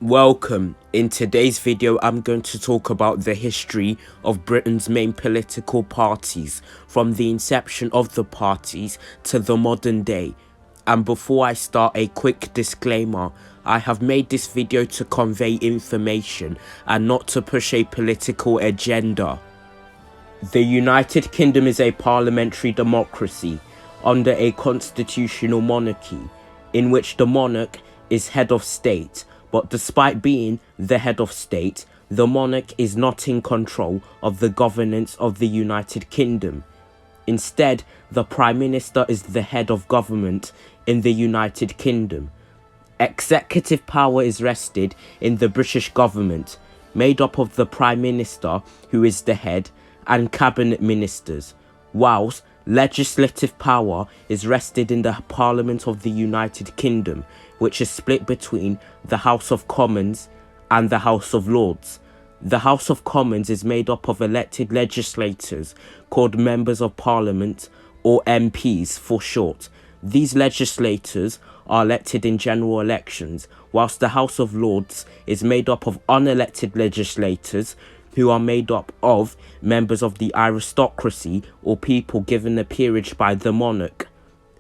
Welcome. In today's video, I'm going to talk about the history of Britain's main political parties, from the inception of the parties to the modern day. And before I start, a quick disclaimer. I have made this video to convey information and not to push a political agenda. The United Kingdom is a parliamentary democracy under a constitutional monarchy, in which the monarch is head of state. But despite being the head of state, the monarch is not in control of the governance of the United Kingdom. Instead, the Prime Minister is the head of government in the United Kingdom. Executive power is vested in the British government, made up of the Prime Minister, who is the head, and cabinet ministers, whilst legislative power is rested in the Parliament of the United Kingdom, which is split between the House of Commons and the House of Lords. The House of Commons is made up of elected legislators called Members of Parliament, or MPs for short. These legislators are elected in general elections, whilst the House of Lords is made up of unelected legislators who are made up of members of the aristocracy, or people given a peerage by the monarch.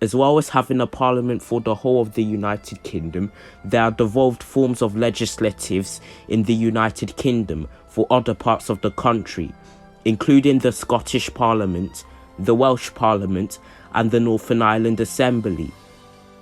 As well as having a parliament for the whole of the United Kingdom, there are devolved forms of legislatives in the United Kingdom for other parts of the country, including the Scottish Parliament, the Welsh Parliament, and the Northern Ireland Assembly.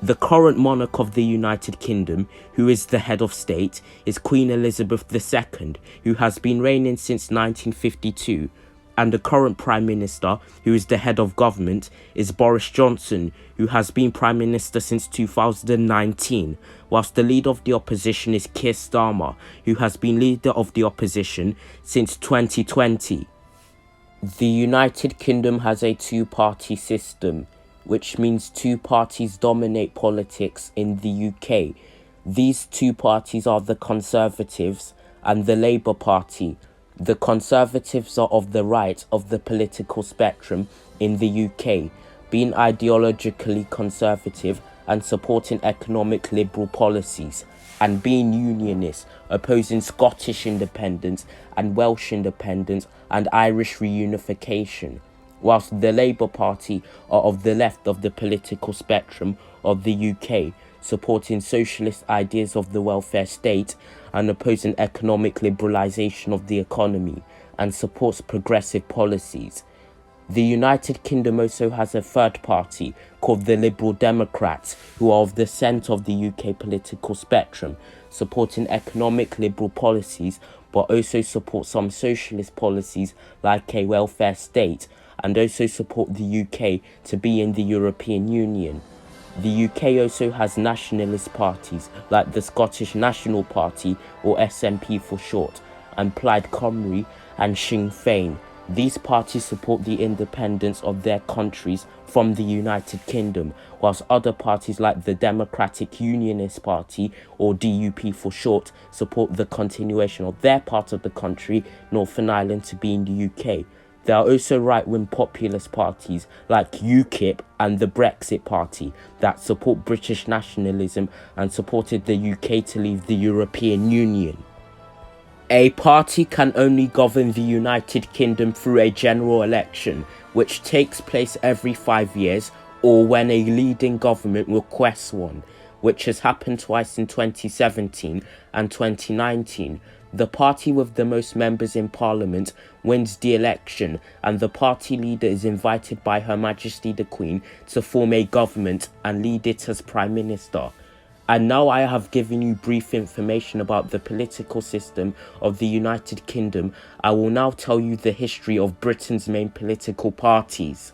The current monarch of the United Kingdom, who is the head of state, is Queen Elizabeth II, who has been reigning since 1952. And the current Prime Minister, who is the head of government, is Boris Johnson, who has been Prime Minister since 2019, whilst the leader of the opposition is Keir Starmer, who has been leader of the opposition since 2020. The United Kingdom has a two-party system, which means two parties dominate politics in the UK. These two parties are the Conservatives and the Labour Party. The Conservatives are of the right of the political spectrum in the UK, being ideologically conservative and supporting economic liberal policies, and being unionists, opposing Scottish independence and Welsh independence and Irish reunification, whilst the Labour Party are of the left of the political spectrum of the UK, supporting socialist ideas of the welfare state and opposing economic liberalisation of the economy, and supports progressive policies. The United Kingdom also has a third party called the Liberal Democrats, who are of the centre of the UK political spectrum, supporting economic liberal policies, but also support some socialist policies like a welfare state, and also support the UK to be in the European Union. The UK also has nationalist parties like the Scottish National Party, or SNP for short, and Plaid Cymru and Sinn Féin. These parties support the independence of their countries from the United Kingdom, whilst other parties like the Democratic Unionist Party, or DUP for short, support the continuation of their part of the country, Northern Ireland, to be in the UK. There are also right-wing populist parties like UKIP and the Brexit Party that support British nationalism and supported the UK to leave the European Union. A party can only govern the United Kingdom through a general election, which takes place every 5 years, or when a leading government requests one, which has happened twice in 2017 and 2019. The party with the most members in Parliament wins the election, and the party leader is invited by Her Majesty the Queen to form a government and lead it as Prime Minister. And now I have given you brief information about the political system of the United Kingdom. I will now tell you the history of Britain's main political parties.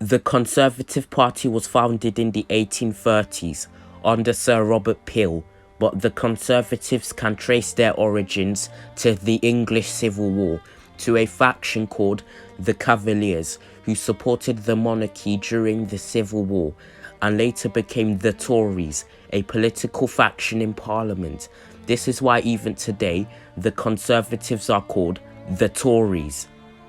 The Conservative Party was founded in the 1830s under Sir Robert Peel, but the Conservatives can trace their origins to the English Civil War, to a faction called the Cavaliers, who supported the monarchy during the Civil War, and later became the Tories, a political faction in Parliament. This is why even today, the Conservatives are called the Tories.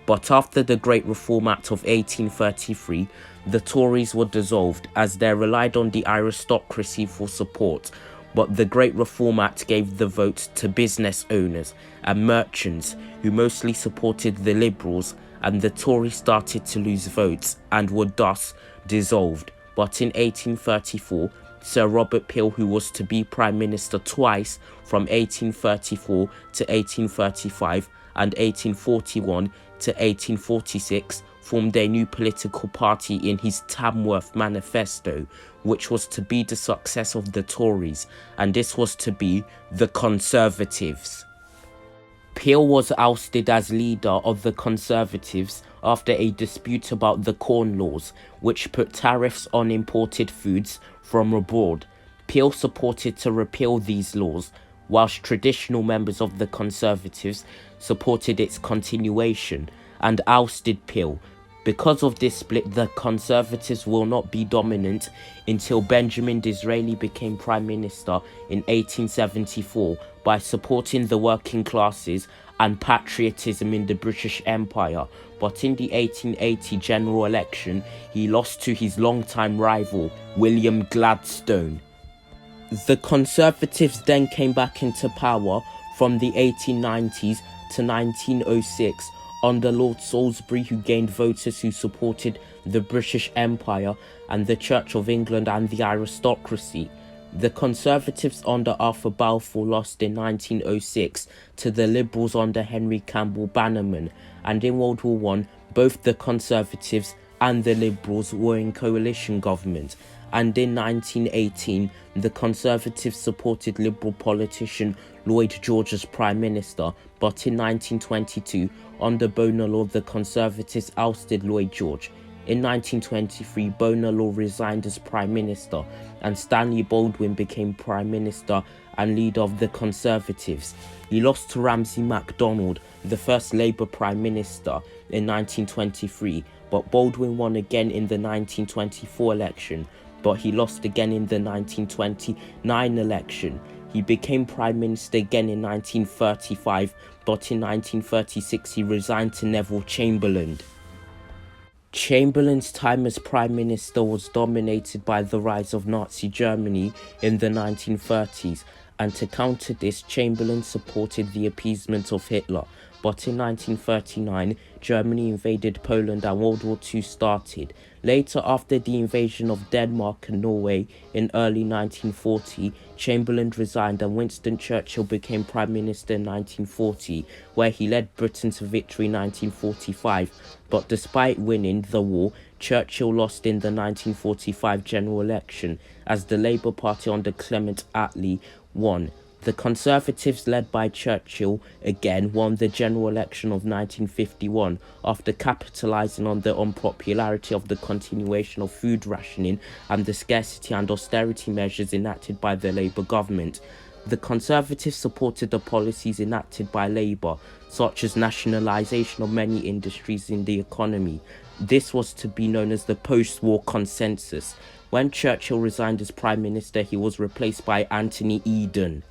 But after the Great Reform Act of 1833, the Tories were dissolved as they relied on the aristocracy for support, but the Great Reform Act gave the vote to business owners and merchants who mostly supported the Liberals, and the Tories started to lose votes and were thus dissolved. But in 1834, Sir Robert Peel, who was to be Prime Minister twice from 1834 to 1835 and 1841 to 1846, formed a new political party in his Tamworth Manifesto, which was to be the success of the Tories, and this was to be the Conservatives. Peel was ousted as leader of the Conservatives after a dispute about the Corn Laws, which put tariffs on imported foods from abroad. Peel supported to repeal these laws, whilst traditional members of the Conservatives supported its continuation and ousted Peel. Because of this split, the Conservatives will not be dominant until Benjamin Disraeli became Prime Minister in 1874 by supporting the working classes and patriotism in the British Empire. But in the 1880 general election, he lost to his longtime rival, William Gladstone. The Conservatives then came back into power from the 1890s to 1906 under Lord Salisbury, who gained voters who supported the British Empire and the Church of England and the aristocracy. The Conservatives under Arthur Balfour lost in 1906 to the Liberals under Henry Campbell Bannerman, and in World War I, both the Conservatives and the Liberals were in coalition government. And in 1918, the Conservatives supported Liberal politician Lloyd George as Prime Minister, but in 1922, under Bonar Law, the Conservatives ousted Lloyd George. In 1923, Bonar Law resigned as Prime Minister, and Stanley Baldwin became Prime Minister and leader of the Conservatives. He lost to Ramsay MacDonald, the first Labour Prime Minister, in 1923, but Baldwin won again in the 1924 election, but he lost again in the 1929 election. He became Prime Minister again in 1935, but in 1936 he resigned to Neville Chamberlain. Chamberlain's time as Prime Minister was dominated by the rise of Nazi Germany in the 1930s, and to counter this, Chamberlain supported the appeasement of Hitler. But in 1939, Germany invaded Poland and World War II started. Later, after the invasion of Denmark and Norway in early 1940, Chamberlain resigned and Winston Churchill became Prime Minister in 1940, where he led Britain to victory in 1945. But despite winning the war, Churchill lost in the 1945 general election as the Labour Party under Clement Attlee won. The Conservatives, led by Churchill, again won the general election of 1951 after capitalising on the unpopularity of the continuation of food rationing and the scarcity and austerity measures enacted by the Labour government. The Conservatives supported the policies enacted by Labour, such as nationalisation of many industries in the economy. This was to be known as the post-war consensus. When Churchill resigned as Prime Minister, he was replaced by Anthony Eden.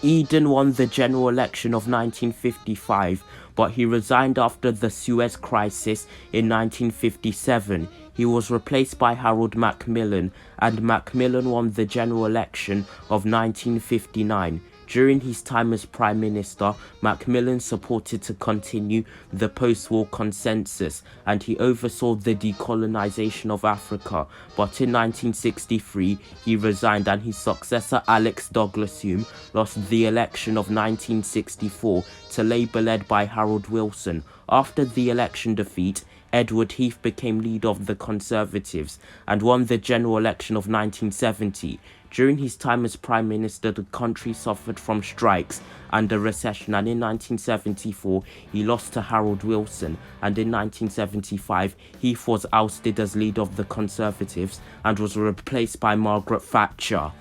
Eden won the general election of 1955, but he resigned after the Suez Crisis in 1957. He was replaced by Harold Macmillan, and Macmillan won the general election of 1959. During his time as Prime Minister, Macmillan supported to continue the post-war consensus, and he oversaw the decolonisation of Africa. But in 1963, he resigned, and his successor Alex Douglas-Home lost the election of 1964 to Labour led by Harold Wilson. After the election defeat, Edward Heath became leader of the Conservatives and won the general election of 1970. During his time as Prime Minister, the country suffered from strikes and a recession, and in 1974 he lost to Harold Wilson, and in 1975 Heath was ousted as leader of the Conservatives and was replaced by Margaret Thatcher.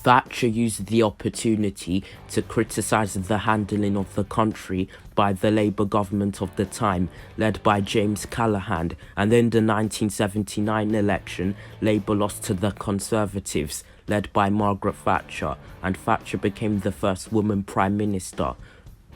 Thatcher used the opportunity to criticise the handling of the country by the Labour government of the time, led by James Callaghan, and in the 1979 election, Labour lost to the Conservatives, led by Margaret Thatcher, and Thatcher became the first woman Prime Minister.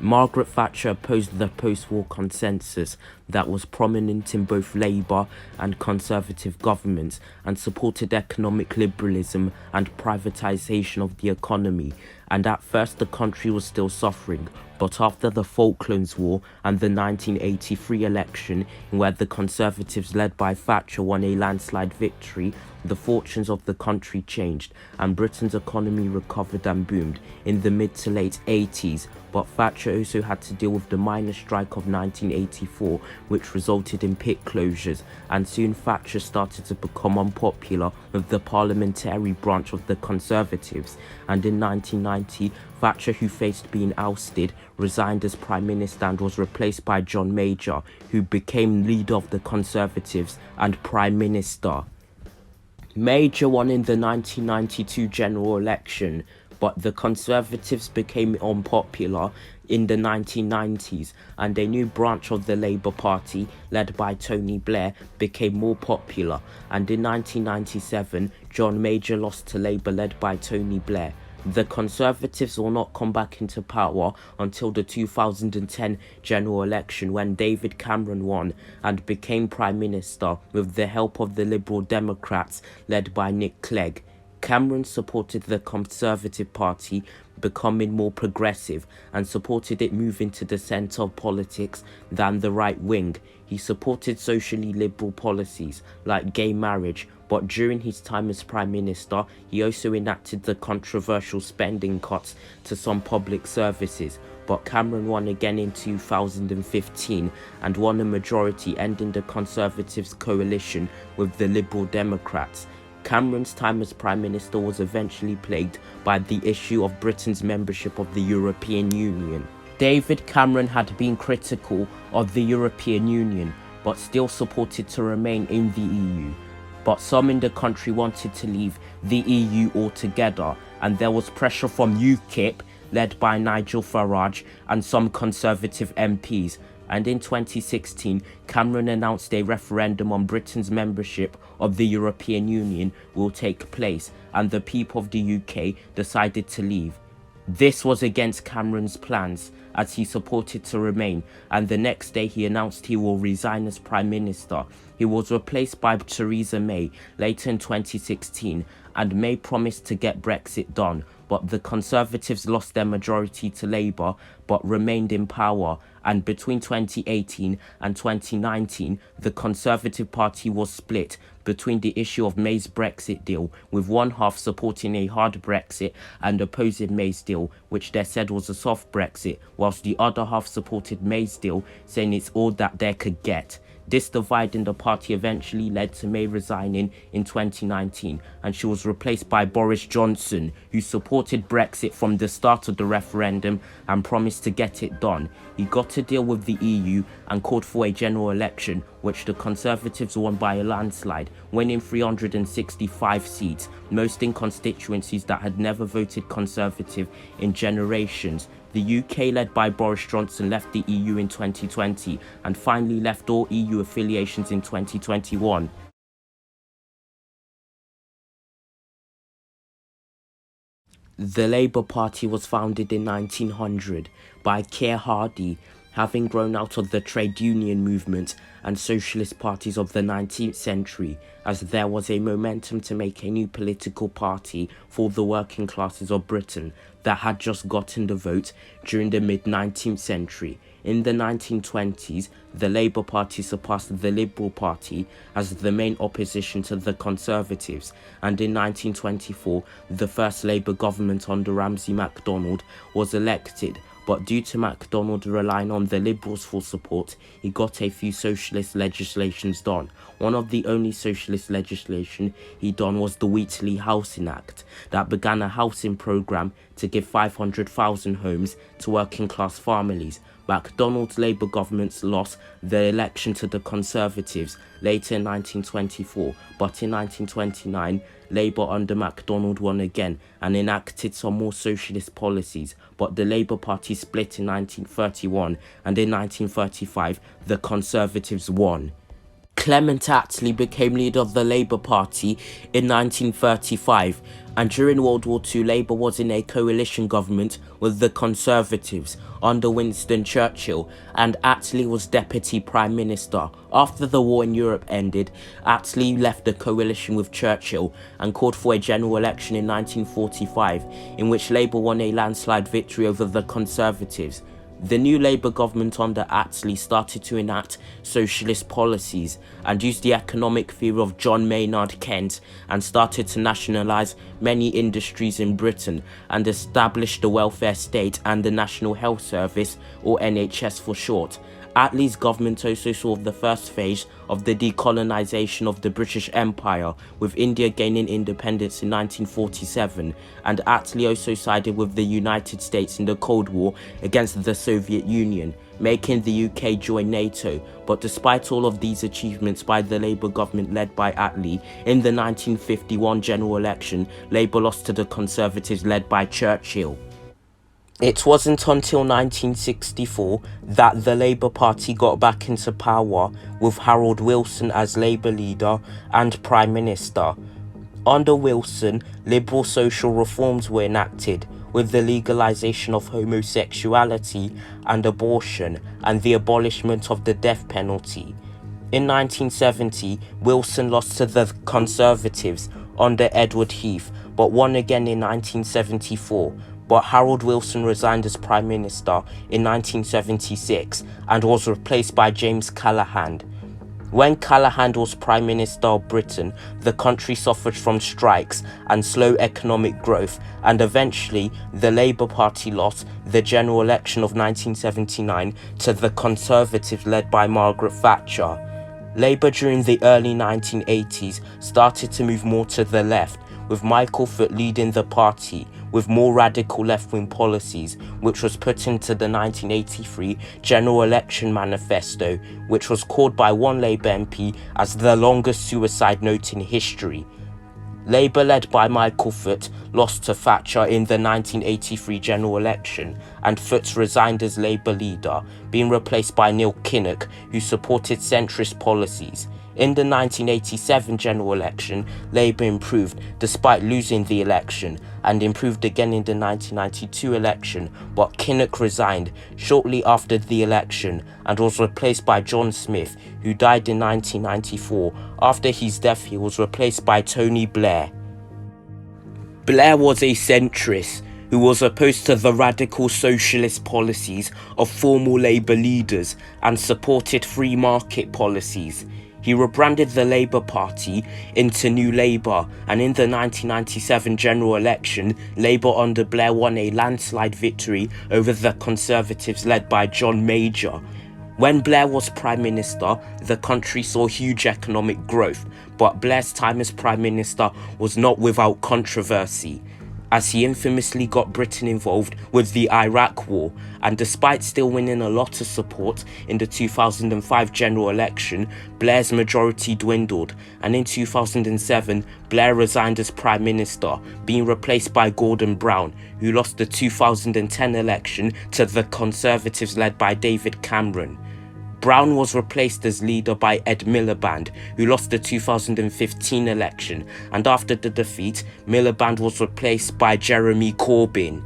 Margaret Thatcher opposed the post-war consensus that was prominent in both Labour and Conservative governments and supported economic liberalism and privatisation of the economy, and at first the country was still suffering, but after the Falklands War and the 1983 election, where the Conservatives led by Thatcher won a landslide victory, the fortunes of the country changed and Britain's economy recovered and boomed in the mid to late 80s, but Thatcher also had to deal with the miners' strike of 1984, which resulted in pit closures, and soon Thatcher started to become unpopular with the parliamentary branch of the Conservatives, and in 1990, Thatcher, who faced being ousted, resigned as Prime Minister and was replaced by John Major, who became leader of the Conservatives and Prime Minister. Major won in the 1992 general election, but the Conservatives became unpopular in the 1990s, and a new branch of the Labour Party, led by Tony Blair, became more popular, and in 1997, John Major lost to Labour led by Tony Blair. The Conservatives will not come back into power until the 2010 general election, when David Cameron won and became Prime Minister with the help of the Liberal Democrats led by Nick Clegg. Cameron supported the Conservative Party becoming more progressive and supported it moving to the centre of politics than the right wing. He supported socially liberal policies like gay marriage, but during his time as Prime Minister, he also enacted the controversial spending cuts to some public services. But Cameron won again in 2015 and won a majority, ending the Conservatives' coalition with the Liberal Democrats. Cameron's time as Prime Minister was eventually plagued by the issue of Britain's membership of the European Union. David Cameron had been critical of the European Union, but still supported to remain in the EU. But some in the country wanted to leave the EU altogether, and there was pressure from UKIP, led by Nigel Farage, and some Conservative MPs. And in 2016, Cameron announced a referendum on Britain's membership of the European Union will take place, and the people of the UK decided to leave. This was against Cameron's plans, as he supported to remain, and the next day he announced he will resign as Prime Minister. He was replaced by Theresa May later in 2016, and May promised to get Brexit done, but the Conservatives lost their majority to Labour but remained in power, and between 2018 and 2019 the Conservative Party was split between the issue of May's Brexit deal, with one half supporting a hard Brexit and opposing May's deal, which they said was a soft Brexit, whilst the other half supported May's deal, saying it's all that they could get. This divide in the party eventually led to May resigning in 2019, and she was replaced by Boris Johnson, who supported Brexit from the start of the referendum and promised to get it done. He got to deal with the EU and called for a general election, which the Conservatives won by a landslide, winning 365 seats, most in constituencies that had never voted Conservative in generations. The UK, led by Boris Johnson, left the EU in 2020 and finally left all EU affiliations in 2021. The Labour Party was founded in 1900 by Keir Hardie, having grown out of the trade union movement and socialist parties of the 19th century, as there was a momentum to make a new political party for the working classes of Britain that had just gotten the vote during the mid-19th century. In the 1920s, the Labour Party surpassed the Liberal Party as the main opposition to the Conservatives, and in 1924, the first Labour government under Ramsay MacDonald was elected. But due to MacDonald relying on the Liberals for support, he got a few socialist legislations done. One of the only socialist legislation he done was the Wheatley Housing Act, that began a housing programme to give 500,000 homes to working class families. MacDonald's Labour governments lost the election to the Conservatives later in 1924, but in 1929, Labour under MacDonald won again and enacted some more socialist policies, but the Labour Party split in 1931, and in 1935, the Conservatives won. Clement Attlee became leader of the Labour Party in 1935, and during World War II, Labour was in a coalition government with the Conservatives under Winston Churchill, and Attlee was Deputy Prime Minister. After the war in Europe ended, Attlee left the coalition with Churchill and called for a general election in 1945, in which Labour won a landslide victory over the Conservatives. The new Labour government under Attlee started to enact socialist policies and used the economic theory of John Maynard Keynes and started to nationalise many industries in Britain and established the welfare state and the National Health Service, or NHS for short. Attlee's government also saw the first phase of the decolonisation of the British Empire, with India gaining independence in 1947, and Attlee also sided with the United States in the Cold War against the Soviet Union, making the UK join NATO. But despite all of these achievements by the Labour government led by Attlee, in the 1951 general election, Labour lost to the Conservatives led by Churchill. It wasn't until 1964 that the Labour Party got back into power, with Harold Wilson as Labour leader and Prime Minister. Under Wilson, liberal social reforms were enacted, with the legalisation of homosexuality and abortion and the abolishment of the death penalty. In 1970, Wilson lost to the Conservatives under Edward Heath, but won again in 1974. But Harold Wilson resigned as Prime Minister in 1976 and was replaced by James Callaghan. When Callaghan was Prime Minister of Britain, the country suffered from strikes and slow economic growth, and eventually the Labour Party lost the general election of 1979 to the Conservatives led by Margaret Thatcher. Labour during the early 1980s started to move more to the left, with Michael Foot leading the party with more radical left-wing policies, which was put into the 1983 General Election Manifesto, which was called by one Labour MP as the longest suicide note in history. Labour, led by Michael Foot, lost to Thatcher in the 1983 general election, and Foot resigned as Labour leader, being replaced by Neil Kinnock, who supported centrist policies. In the 1987 general election, Labour improved despite losing the election, and improved again in the 1992 election, but Kinnock resigned shortly after the election and was replaced by John Smith, who died in 1994. After his death, he was replaced by Tony Blair. Blair was a centrist who was opposed to the radical socialist policies of former Labour leaders and supported free market policies. He rebranded the Labour Party into New Labour, and in the 1997 general election, Labour under Blair won a landslide victory over the Conservatives led by John Major. When Blair was Prime Minister, the country saw huge economic growth, but Blair's time as Prime Minister was not without controversy, as he infamously got Britain involved with the Iraq War, and despite still winning a lot of support in the 2005 general election, Blair's majority dwindled, and in 2007, Blair resigned as Prime Minister, being replaced by Gordon Brown, who lost the 2010 election to the Conservatives led by David Cameron. Brown was replaced as leader by Ed Miliband, who lost the 2015 election, and after the defeat, Miliband was replaced by Jeremy Corbyn.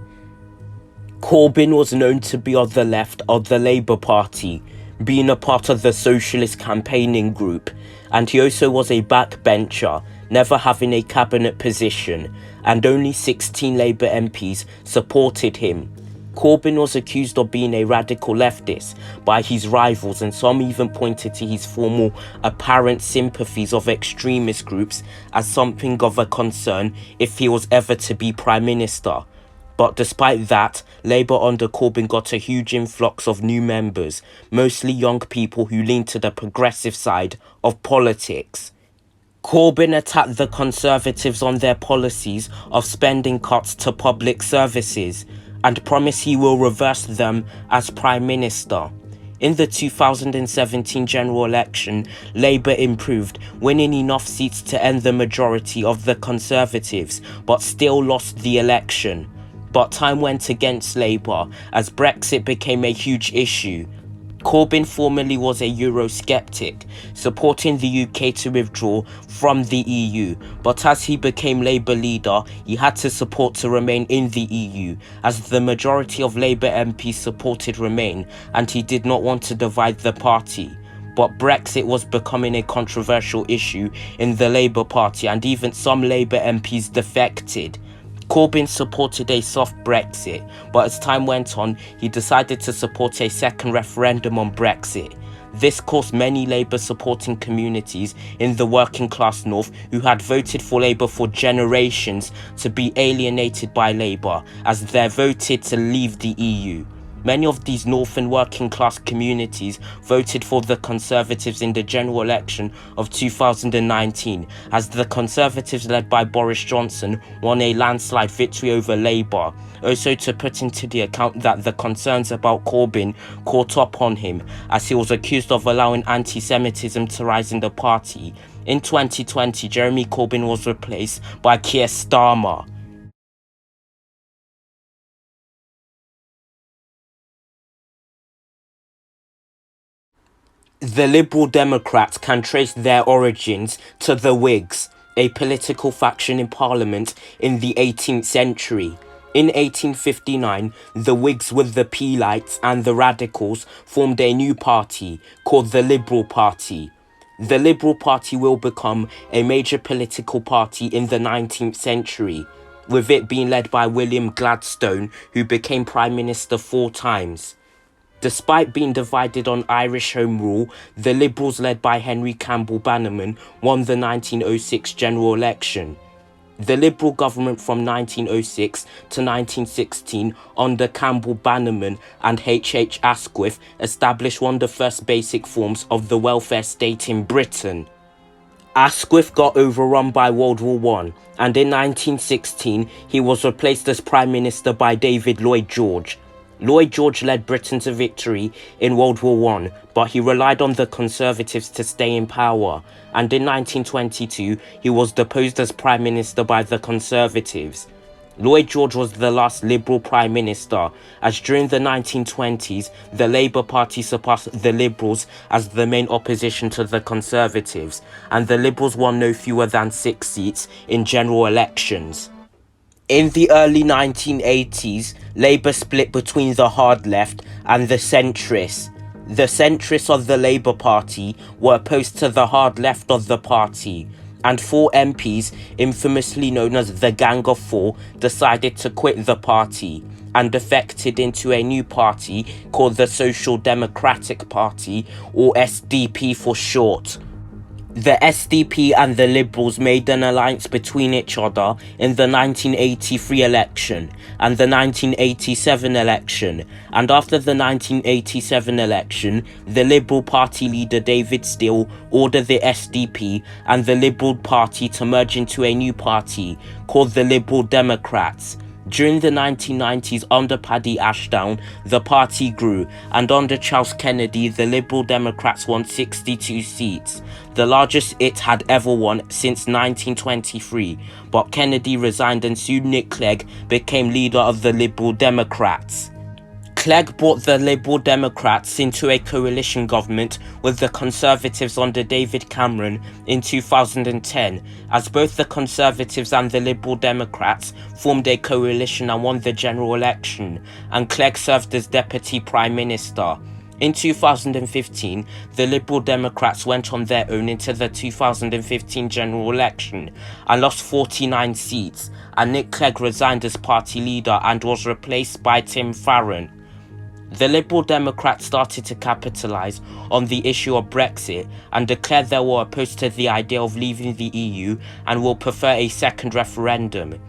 Corbyn was known to be on the left of the Labour Party, being a part of the Socialist campaigning group, and he also was a backbencher, never having a cabinet position, and only 16 Labour MPs supported him. Corbyn was accused of being a radical leftist by his rivals, and some even pointed to his formal apparent sympathies of extremist groups as something of a concern if he was ever to be Prime Minister. But despite that, Labour under Corbyn got a huge influx of new members, mostly young people who leaned to the progressive side of politics. Corbyn attacked the Conservatives on their policies of spending cuts to public services, and promised he will reverse them as Prime Minister. In the 2017 general election, Labour improved, winning enough seats to end the majority of the Conservatives, but still lost the election. But time went against Labour as Brexit became a huge issue. Corbyn formerly was a Eurosceptic, supporting the UK to withdraw from the EU, but as he became Labour leader, he had to support to remain in the EU, as the majority of Labour MPs supported Remain, and he did not want to divide the party. But Brexit was becoming a controversial issue in the Labour Party, and even some Labour MPs defected. Corbyn supported a soft Brexit, but as time went on, he decided to support a second referendum on Brexit. This caused many Labour-supporting communities in the working-class North who had voted for Labour for generations to be alienated by Labour, as they voted to leave the EU. Many of these northern working-class communities voted for the Conservatives in the general election of 2019, as the Conservatives led by Boris Johnson won a landslide victory over Labour. Also to put into the account that the concerns about Corbyn caught up on him, as he was accused of allowing anti-Semitism to rise in the party. In 2020, Jeremy Corbyn was replaced by Keir Starmer. The Liberal Democrats can trace their origins to the Whigs, a political faction in Parliament in the 18th century. In 1859, the Whigs with the Peelites and the Radicals formed a new party called the Liberal Party. The Liberal Party will become a major political party in the 19th century, with it being led by William Gladstone, who became Prime Minister 4 times. Despite being divided on Irish Home Rule, the Liberals led by Henry Campbell Bannerman won the 1906 general election. The Liberal government from 1906 to 1916 under Campbell Bannerman and H. Asquith established one of the first basic forms of the welfare state in Britain. Asquith got overrun by World War I, and in 1916 he was replaced as Prime Minister by David Lloyd George. Lloyd George led Britain to victory in World War I, but he relied on the Conservatives to stay in power, and in 1922 he was deposed as Prime Minister by the Conservatives. Lloyd George was the last Liberal Prime Minister, as during the 1920s the Labour Party surpassed the Liberals as the main opposition to the Conservatives, and the Liberals won no fewer than 6 seats in general elections. In the early 1980s, Labour split between the hard left and the centrists. The centrists of the Labour Party were opposed to the hard left of the party, and 4 MPs, infamously known as the Gang of Four, decided to quit the party and defected into a new party called the Social Democratic Party, or SDP for short. The SDP and the Liberals made an alliance between each other in the 1983 election and the 1987 election, and after the 1987 election, the Liberal Party leader David Steel ordered the SDP and the Liberal Party to merge into a new party called the Liberal Democrats. During the 1990s, under Paddy Ashdown, the party grew, and under Charles Kennedy, the Liberal Democrats won 62 seats, the largest it had ever won since 1923, but Kennedy resigned and soon Nick Clegg became leader of the Liberal Democrats. Clegg brought the Liberal Democrats into a coalition government with the Conservatives under David Cameron in 2010, as both the Conservatives and the Liberal Democrats formed a coalition and won the general election, and Clegg served as Deputy Prime Minister. In 2015, the Liberal Democrats went on their own into the 2015 general election and lost 49 seats, and Nick Clegg resigned as party leader and was replaced by Tim Farron. The Liberal Democrats started to capitalise on the issue of Brexit and declared they were opposed to the idea of leaving the EU and will prefer a second referendum.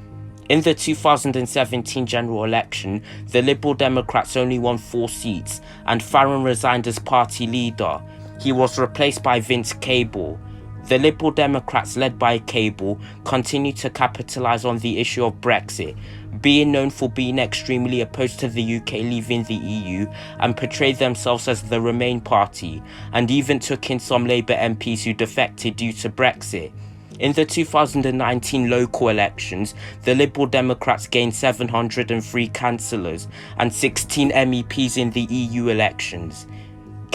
In the 2017 general election, the Liberal Democrats only won 4 seats and Farron resigned as party leader. He was replaced by Vince Cable. The Liberal Democrats, led by Cable, continue to capitalise on the issue of Brexit, being known for being extremely opposed to the UK leaving the EU, and portrayed themselves as the Remain party, and even took in some Labour MPs who defected due to Brexit. In the 2019 local elections, the Liberal Democrats gained 703 councillors and 16 MEPs in the EU elections.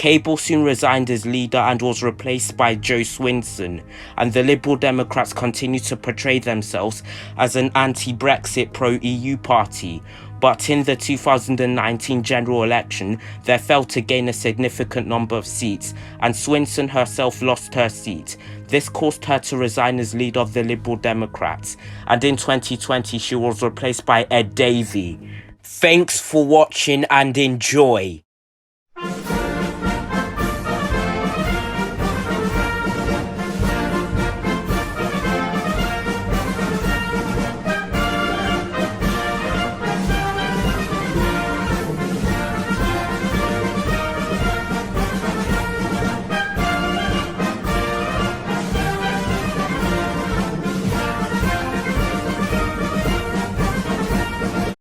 Cable soon resigned as leader and was replaced by Jo Swinson, and the Liberal Democrats continued to portray themselves as an anti-Brexit, pro-EU party. But in the 2019 general election, they failed to gain a significant number of seats, and Swinson herself lost her seat. This caused her to resign as leader of the Liberal Democrats, and in 2020 she was replaced by Ed Davey. Thanks for watching and enjoy.